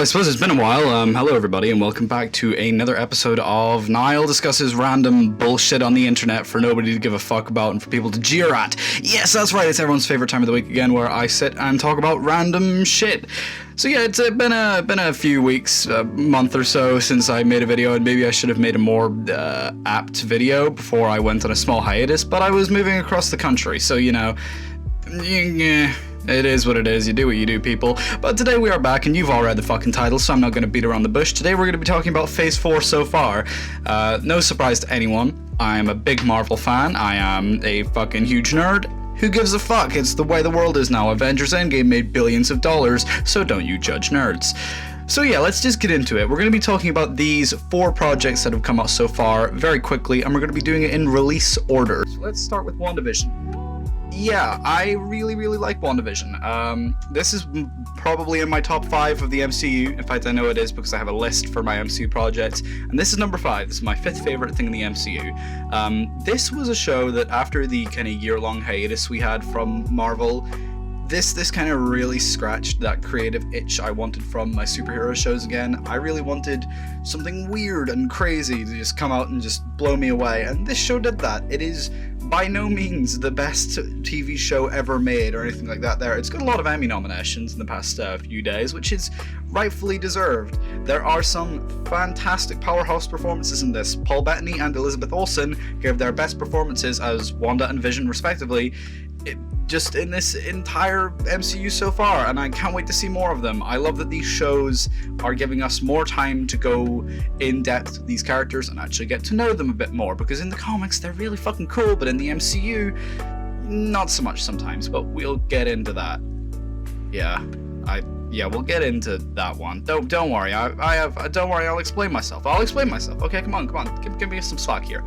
I suppose it's been a while. Hello everybody and welcome back to another episode of Niall Discusses Random Bullshit on the Internet for nobody to give a fuck about and for people to jeer at. Yes, that's right, it's everyone's favourite time of the week again where I sit and talk about random shit. So yeah, it's been a few weeks, a month or so since I made a video, and maybe I should have made a more apt video before I went on a small hiatus, but I was moving across the country, so you know, it is what it is, you do what you do, people. But today we are back, and you've all read the fucking title, so I'm not going to beat around the bush. Today we're going to be talking about Phase 4 so far. No surprise to anyone, I'm a big Marvel fan, I am a fucking huge nerd. Who gives a fuck? It's the way the world is now. Avengers Endgame made billions of dollars, so don't you judge nerds. So yeah, let's just get into it. We're going to be talking about these 4 projects that have come out so far very quickly, and we're going to be doing it in release order. So let's start with WandaVision. Yeah, I really like WandaVision. This is probably in my top 5 of the MCU. In fact, I know it is because I have a list for my MCU projects. And this is number 5. This is my 5th favorite thing in the MCU. This was a show that after the kind of year-long hiatus we had from Marvel, this kind of really scratched that creative itch I wanted from my superhero shows again. I really wanted something weird and crazy to just come out and just blow me away, and this show did that. It is by no means the best TV show ever made or anything like that there. It's got a lot of Emmy nominations in the past few days, which is rightfully deserved. There are some fantastic powerhouse performances in this. Paul Bettany and Elizabeth Olsen gave their best performances as Wanda and Vision respectively, just in this entire MCU so far, and I can't wait to see more of them. I love that these shows are giving us more time to go in depth with these characters and actually get to know them a bit more, because in the comics they're really fucking cool, but in the MCU, not so much sometimes, but we'll get into that. We'll get into that one. Don't worry, don't worry, I'll explain myself. Okay, come on, give me some slack here.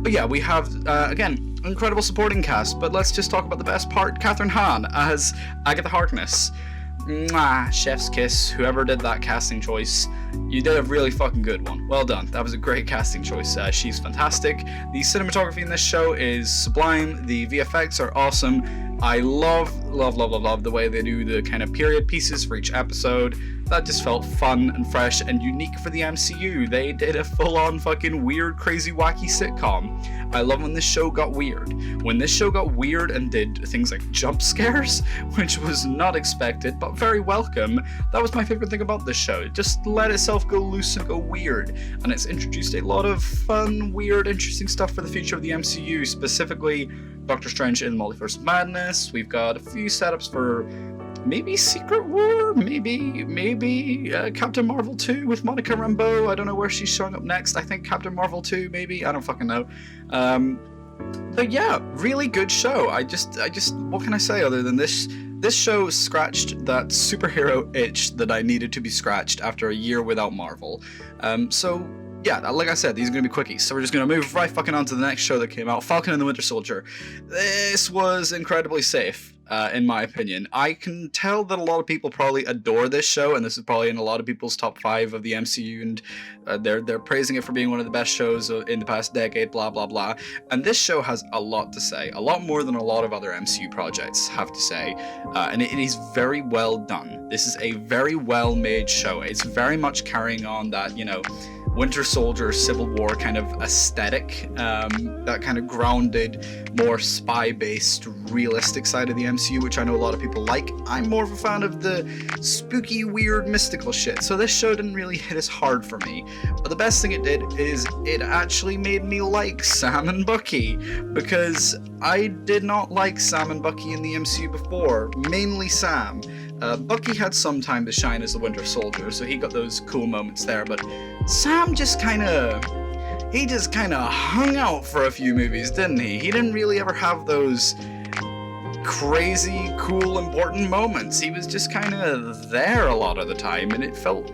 But yeah, we have, again, incredible supporting cast, but let's just talk about the best part. Kathryn Hahn as Agatha Harkness. Mwah, chef's kiss, whoever did that casting choice. You did a really fucking good one. Well done. That was a great casting choice. She's fantastic. The cinematography in this show is sublime. The VFX are awesome. I love the way they do the kind of period pieces for each episode. That just felt fun and fresh and unique for the MCU. They did a full-on fucking weird, crazy, wacky sitcom. I love when this show got weird. When this show got weird and did things like jump scares, which was not expected, but very welcome, that was my favorite thing about this show. It just let itself go loose and go weird. And it's introduced a lot of fun, weird, interesting stuff for the future of the MCU, specifically Doctor Strange in the Multiverse of Madness. We've got a few setups for maybe Secret War, maybe Captain Marvel 2 with Monica Rambeau. I don't know where she's showing up next. I think Captain Marvel 2, maybe. I don't fucking know. But yeah, really good show. I just, what can I say other than this? This show scratched that superhero itch that I needed to be scratched after a year without Marvel. So yeah, like I said, these are going to be quickies, so we're just going to move right fucking on to the next show that came out, Falcon and the Winter Soldier. This was incredibly safe, in my opinion. I can tell that a lot of people probably adore this show, and this is probably in a lot of people's top 5 of the MCU, and they're praising it for being one of the best shows in the past decade, blah blah blah. And this show has a lot to say, a lot more than a lot of other MCU projects have to say, and it is very well done. This is a very well made show. It's very much carrying on that, you know, Winter Soldier, Civil War kind of aesthetic, that kind of grounded, more spy-based, realistic side of the MCU, which I know a lot of people like. I'm more of a fan of the spooky, weird, mystical shit, so this show didn't really hit as hard for me. But the best thing it did is it actually made me like Sam and Bucky, because I did not like Sam and Bucky in the MCU before, mainly Sam. Bucky had some time to shine as the Winter Soldier, so he got those cool moments there, but Sam just kinda hung out for a few movies, didn't he? He didn't really ever have those crazy, cool, important moments. He was just kinda there a lot of the time, and it felt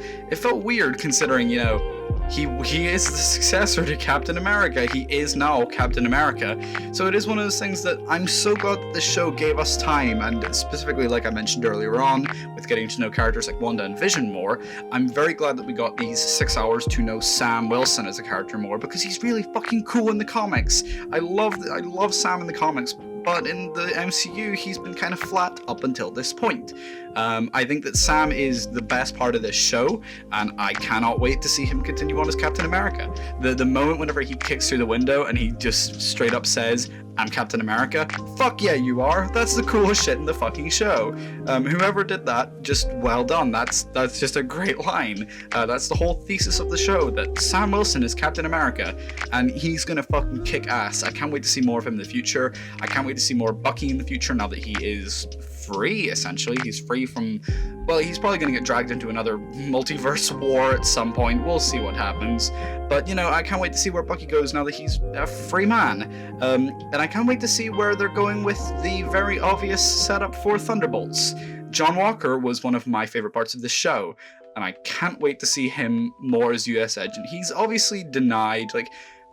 weird considering, you know, he is the successor to Captain America. He is now Captain America. So it is one of those things that I'm so glad that this show gave us time, and specifically, like I mentioned earlier on, with getting to know characters like Wanda and Vision more, I'm very glad that we got these 6 hours to know Sam Wilson as a character more, because he's really fucking cool in the comics. I love Sam in the comics but in the MCU, he's been kind of flat up until this point. I think that Sam is the best part of this show, and I cannot wait to see him continue on as Captain America. The moment whenever he kicks through the window and he just straight up says, "I'm Captain America," fuck yeah, you are. That's the coolest shit in the fucking show. Whoever did that, just well done. That's just a great line. That's the whole thesis of the show, that Sam Wilson is Captain America, and he's gonna fucking kick ass. I can't wait to see more of him in the future. I can't wait to see more Bucky in the future now that he is free, essentially. He's free from, well, he's probably going to get dragged into another multiverse war at some point. We'll see what happens. But, you know, I can't wait to see where Bucky goes now that he's a free man. And I can't wait to see where they're going with the very obvious setup for Thunderbolts. John Walker was one of my favorite parts of this show, and I can't wait to see him more as US Agent. He's obviously denied, like,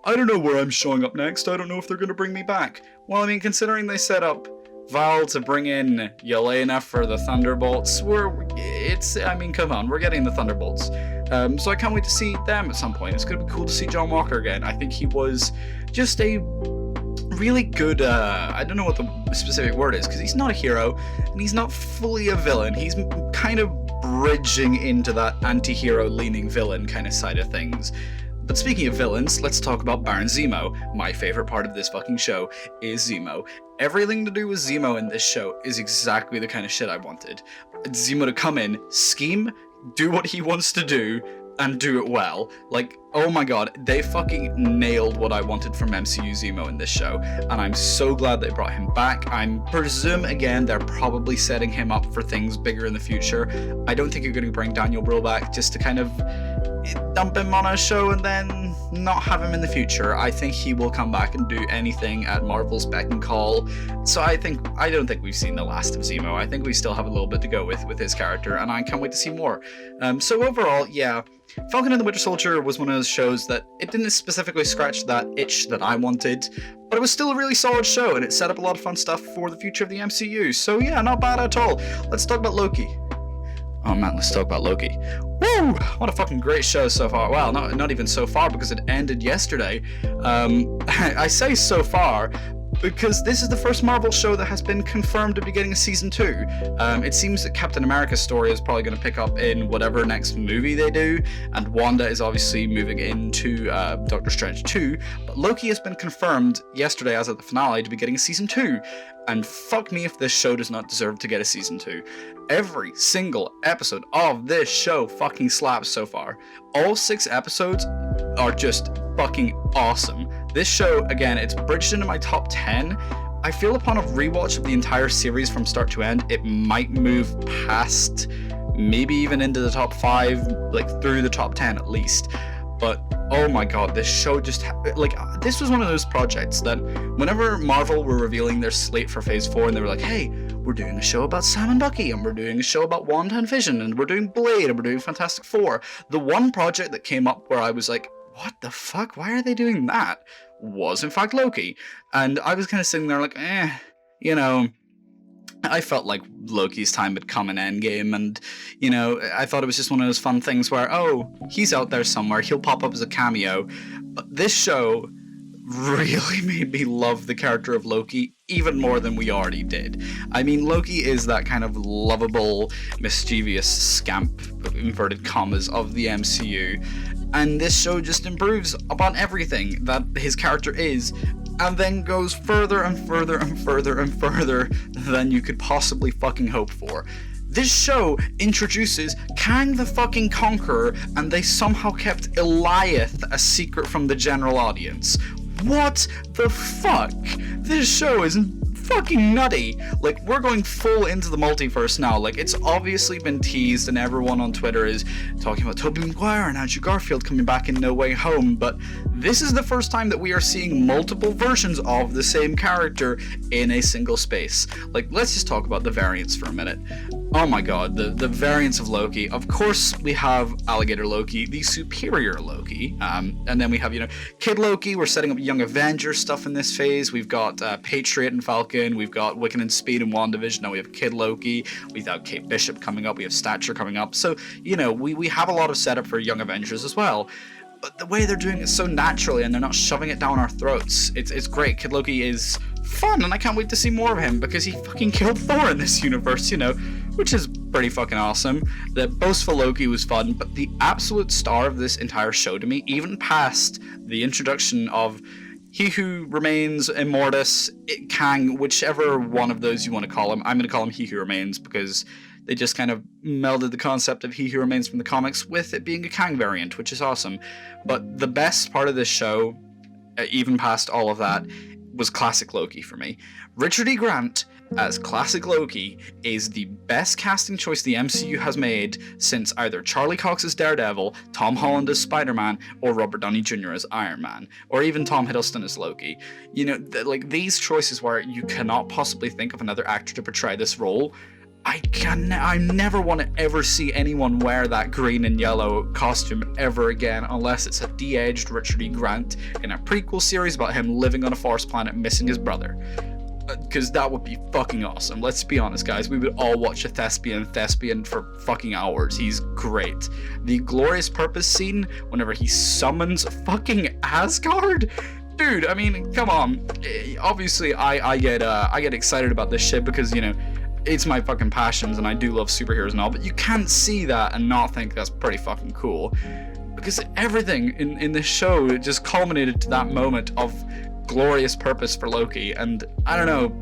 I don't know where I'm showing up next. I don't know if they're going to bring me back. Well, I mean, considering they set up Val to bring in Yelena for the Thunderbolts, I mean, come on, we're getting the Thunderbolts. So I can't wait to see them at some point. It's going to be cool to see John Walker again. I think he was just a really good, I don't know what the specific word is, because he's not a hero, and he's not fully a villain. He's kind of bridging into that anti-hero leaning villain kind of side of things. But speaking of villains, let's talk about Baron Zemo. My favorite part of this fucking show is Zemo. Everything to do with Zemo in this show is exactly the kind of shit I wanted. Zemo to come in, scheme, do what he wants to do, and do it well. Like, oh my god, they fucking nailed what I wanted from MCU Zemo in this show, and I'm so glad they brought him back. I presume, again, they're probably setting him up for things bigger in the future. I don't think you're going to bring Daniel Brühl back just to kind of dump him on a show and then not have him in the future. I think he will come back and do anything at Marvel's beck and call. So I don't think we've seen the last of Zemo. I think we still have a little bit to go with his character, and I can't wait to see more. So overall, yeah, Falcon and the Winter Soldier was one of those shows that it didn't specifically scratch that itch that I wanted, but it was still a really solid show, and it set up a lot of fun stuff for the future of the MCU. So yeah, not bad at all. Let's talk about Loki. Oh man, let's talk about Loki. Woo! What a fucking great show so far. Well, not even so far, because it ended yesterday. I say so far because this is the first Marvel show that has been confirmed to be getting a season 2. It seems that Captain America's story is probably going to pick up in whatever next movie they do, and Wanda is obviously moving into Doctor Strange 2, but Loki has been confirmed yesterday as of the finale to be getting a season 2. And fuck me if this show does not deserve to get a season 2. Every single episode of this show fucking slaps so far. All 6 episodes are just fucking awesome. This show, again, it's bridged into my top 10. I feel upon a rewatch of the entire series from start to end, it might move past, maybe even into the top 5, like through the top 10 at least. But oh my god, this show just, this was one of those projects that whenever Marvel were revealing their slate for Phase 4 and they were like, hey, we're doing a show about Sam and Bucky, and we're doing a show about Wanda and Vision, and we're doing Blade, and we're doing Fantastic Four. The one project that came up where I was like, what the fuck, why are they doing that? Was in fact Loki. And I was kind of sitting there like, you know, I felt like Loki's time had come in Endgame, and, you know, I thought it was just one of those fun things where, oh, he's out there somewhere, he'll pop up as a cameo. But this show really made me love the character of Loki even more than we already did. I mean, Loki is that kind of lovable, mischievous scamp, inverted commas, of the MCU, and this show just improves upon everything that his character is, and then goes further and further and further and further than you could possibly fucking hope for. This show introduces Kang the fucking Conqueror, and they somehow kept Eliath a secret from the general audience. What the fuck? This show is fucking nutty. Like, we're going full into the multiverse now. Like, it's obviously been teased, and everyone on Twitter is talking about Tobey Maguire and Andrew Garfield coming back in No Way Home, but this is the first time that we are seeing multiple versions of the same character in a single space. Like, let's just talk about the variants for a minute. Oh my god, the variants of Loki. Of course, we have Alligator Loki, the superior Loki, and then we have, you know, Kid Loki. We're setting up Young Avengers stuff in this phase. We've got Patriot and Falcon. We've got Wiccan and Speed and WandaVision. Now we have Kid Loki. We've got Kate Bishop coming up. We have Stature coming up. So, you know, we have a lot of setup for Young Avengers as well. But the way they're doing it so naturally, and they're not shoving it down our throats, it's great. Kid Loki is fun, and I can't wait to see more of him because he fucking killed Thor in this universe, which is pretty fucking awesome. The boastful Loki was fun, but the absolute star of this entire show to me, even past the introduction of He Who Remains, Immortus, Kang, whichever one of those you want to call him. I'm going to call him He Who Remains because they just kind of melded the concept of He Who Remains from the comics with it being a Kang variant, which is awesome. But the best part of this show, even past all of that, was classic Loki for me. Richard E. Grant as classic Loki is the best casting choice the MCU has made since either Charlie Cox's Daredevil, Tom Holland as Spider-Man, or Robert Downey Jr. as Iron Man, or even Tom Hiddleston as Loki. Like these choices where you cannot possibly think of another actor to portray this role. I never want to ever see anyone wear that green and yellow costume ever again unless it's a de-aged Richard E. Grant in a prequel series about him living on a forest planet missing his brother. Because that would be fucking awesome. Let's be honest, guys. We would all watch a thespian for fucking hours. He's great. The Glorious Purpose scene, whenever he summons fucking Asgard? Dude, I mean, come on. Obviously, I get excited about this shit because, it's my fucking passions and I do love superheroes and all, but you can't see that and not think that's pretty fucking cool. Because everything in this show, it just culminated to that moment of glorious purpose for Loki, and I don't know,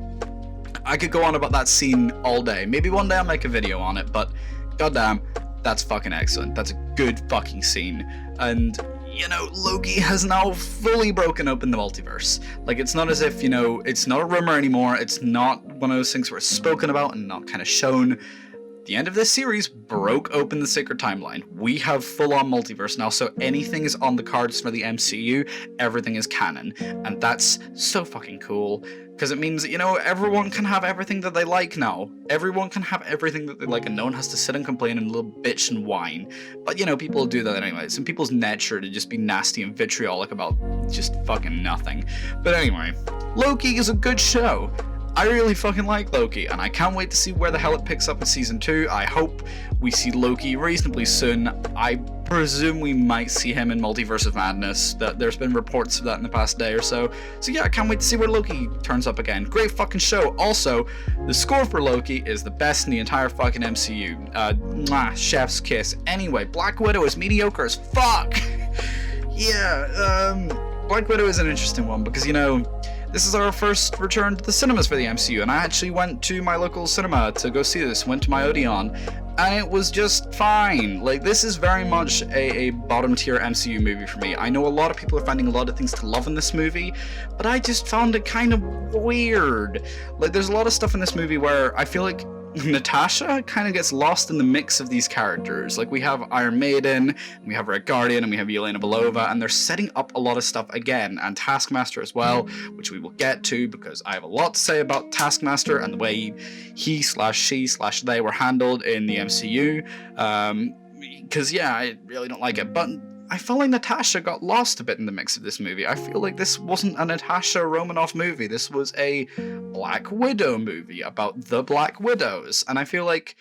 I could go on about that scene all day. Maybe one day I'll make a video on it, but goddamn, that's fucking excellent. That's a good fucking scene. And Loki has now fully broken open the multiverse. Like, it's not as if, it's not a rumor anymore. It's not one of those things where it's spoken about and not kind of shown. The end of this series broke open the sacred timeline. We have full-on multiverse now, so anything is on the cards for the MCU, everything is canon. And that's so fucking cool, because it means that, everyone can have everything that they like now. Everyone can have everything that they like, and no one has to sit and complain and little bitch and whine. But, people do that anyway. It's in people's nature to just be nasty and vitriolic about just fucking nothing. But anyway, Loki is a good show. I really fucking like Loki, and I can't wait to see where the hell it picks up in season 2. I hope we see Loki reasonably soon. I presume we might see him in Multiverse of Madness. There's been reports of that in the past day or so. So yeah, I can't wait to see where Loki turns up again. Great fucking show. Also, the score for Loki is the best in the entire fucking MCU. Chef's kiss. Anyway, Black Widow is mediocre as fuck. Yeah, Black Widow is an interesting one because, this is our first return to the cinemas for the MCU, and I actually went to my local cinema to go see this, went to my Odeon, and it was just fine. Like, this is very much a bottom tier MCU movie for me. I know a lot of people are finding a lot of things to love in this movie, but I just found it kind of weird. Like, there's a lot of stuff in this movie where I feel like Natasha kind of gets lost in the mix of these characters. Like, we have Iron Maiden, we have Red Guardian, and we have Yelena Belova, and they're setting up a lot of stuff again, and Taskmaster as well, which we will get to because I have a lot to say about Taskmaster and the way he/she/they were handled in the MCU. Because yeah, I really don't like it, but I felt like Natasha got lost a bit in the mix of this movie. I feel like this wasn't a Natasha Romanoff movie. This was a Black Widow movie about the Black Widows. And I feel like,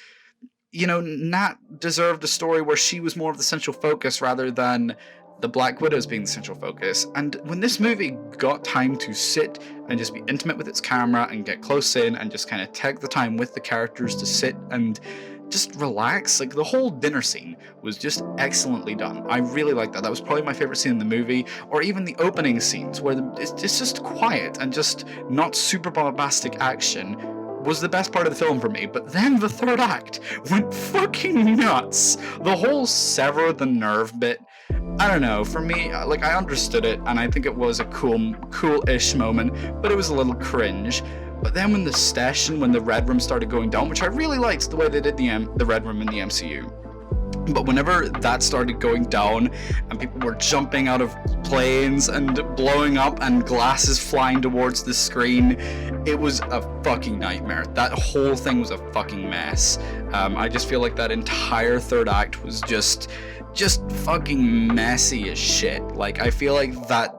Nat deserved a story where she was more of the central focus rather than the Black Widows being the central focus. And when this movie got time to sit and just be intimate with its camera and get close in and just kind of take the time with the characters to sit and just relax. Like, the whole dinner scene was just excellently done. I really liked that. That was probably my favorite scene in the movie, or even the opening scenes where it's just quiet and just not super bombastic action was the best part of the film for me. But then the third act went fucking nuts. The whole sever the nerve bit, I don't know, for me, like, I understood it, and I think it was a cool-ish moment, but it was a little cringe. But then when the Red Room started going down, which I really liked the way they did the Red Room in the MCU. But whenever that started going down and people were jumping out of planes and blowing up and glasses flying towards the screen, it was a fucking nightmare. That whole thing was a fucking mess. I just feel like that entire third act was just fucking messy as shit. Like, I feel like that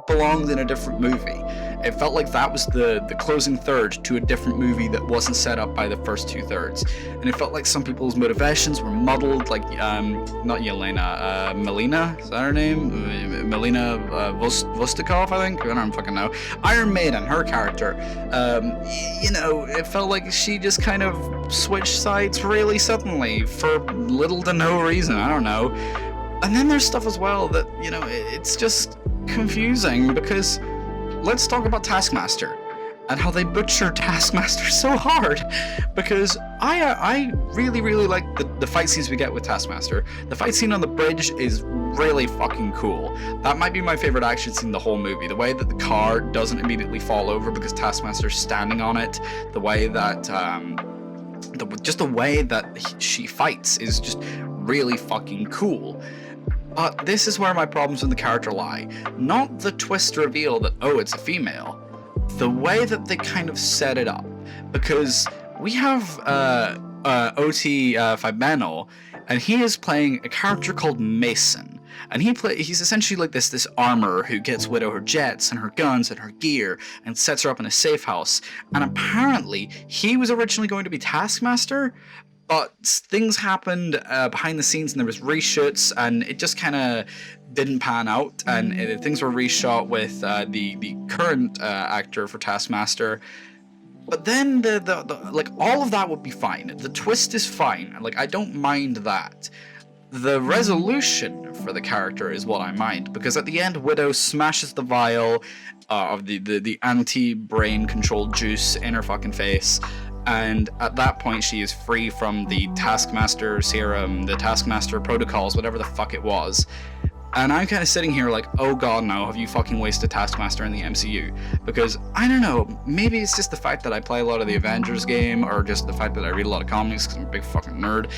belonged in a different movie. It felt like that was the closing third to a different movie that wasn't set up by the first 2/3, and it felt like some people's motivations were muddled, like not Yelena, Melina, is that her name? Melina Vostokov, I think. I don't fucking know. Iron Maiden, her character, you know, it felt like she just kind of switched sides really suddenly for little to no reason. I don't know. And then there's stuff as well that, you know, it's just confusing, because let's talk about Taskmaster and how they butcher Taskmaster so hard, because I really like the fight scenes we get with Taskmaster. The fight scene on the bridge is really fucking cool. That might be my favorite action scene in the whole movie. The way that the car doesn't immediately fall over because Taskmaster's standing on it, the way that just the way that she fights is just really fucking cool. But this is where my problems with the character lie. Not the twist reveal that, oh, it's a female. The way that they kind of set it up. Because we have OT Fabano, and he is playing a character called Mason. And he's essentially like this armorer who gets Widow her jets and her guns and her gear and sets her up in a safe house. And apparently, he was originally going to be Taskmaster, but things happened behind the scenes, and there was reshoots, and it just kind of didn't pan out, and things were reshot with the current actor for Taskmaster. But then the like, all of that would be fine. The twist is fine. Like, I don't mind that. The resolution for the character is what I mind, because at the end, Widow smashes the vial of the anti-brain controlled juice in her fucking face. And at that point, she is free from the Taskmaster serum, the Taskmaster protocols, whatever the fuck it was. And I'm kind of sitting here like, oh god, no, have you fucking wasted Taskmaster in the MCU? Because, I don't know, maybe it's just the fact that I play a lot of the Avengers game, or just the fact that I read a lot of comics because I'm a big fucking nerd.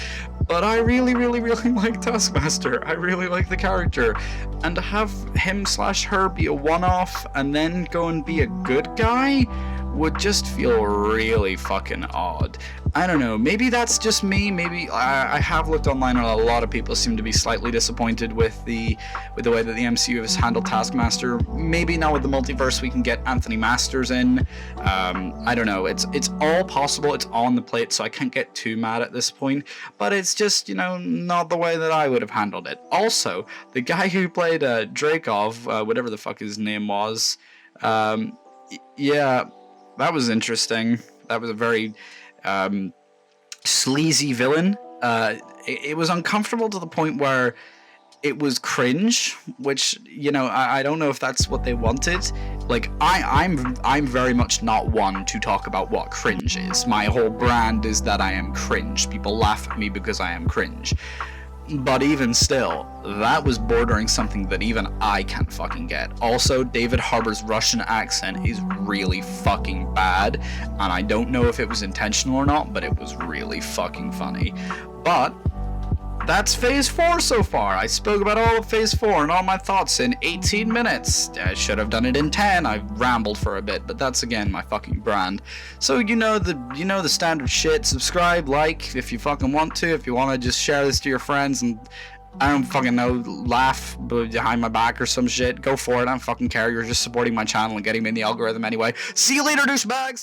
But I really like Taskmaster. I really like the character. And to have him/her be a one-off and then go and be a good guy would just feel really fucking odd. I don't know, maybe that's just me. Maybe I have looked online, and a lot of people seem to be slightly disappointed with the way that the MCU has handled Taskmaster. Maybe now with the multiverse we can get Anthony Masters in. I don't know, it's all possible, it's on the plate, so I can't get too mad at this point, but it's just, you know, not the way that I would have handled it. Also, the guy who played Dreykov, whatever the fuck his name was, yeah, that was interesting. That was a very sleazy villain. It was uncomfortable to the point where it was cringe, which, you know, I don't know if that's what they wanted. Like, I'm very much not one to talk about what cringe is. My whole brand is that I am cringe. People laugh at me because I am cringe. But even still, that was bordering something that even I can't fucking get. Also, David Harbour's Russian accent is really fucking bad, and I don't know if it was intentional or not, but it was really fucking funny. But that's Phase 4 so far. I spoke about all of Phase 4 and all my thoughts in 18 minutes. I should have done it in 10. I rambled for a bit, but that's, again, my fucking brand. So you know the standard shit. Subscribe, like, if you fucking want to. If you want to just share this to your friends and, I don't fucking know, laugh behind my back or some shit, go for it. I don't fucking care. You're just supporting my channel and getting me in the algorithm anyway. See you later, douchebags!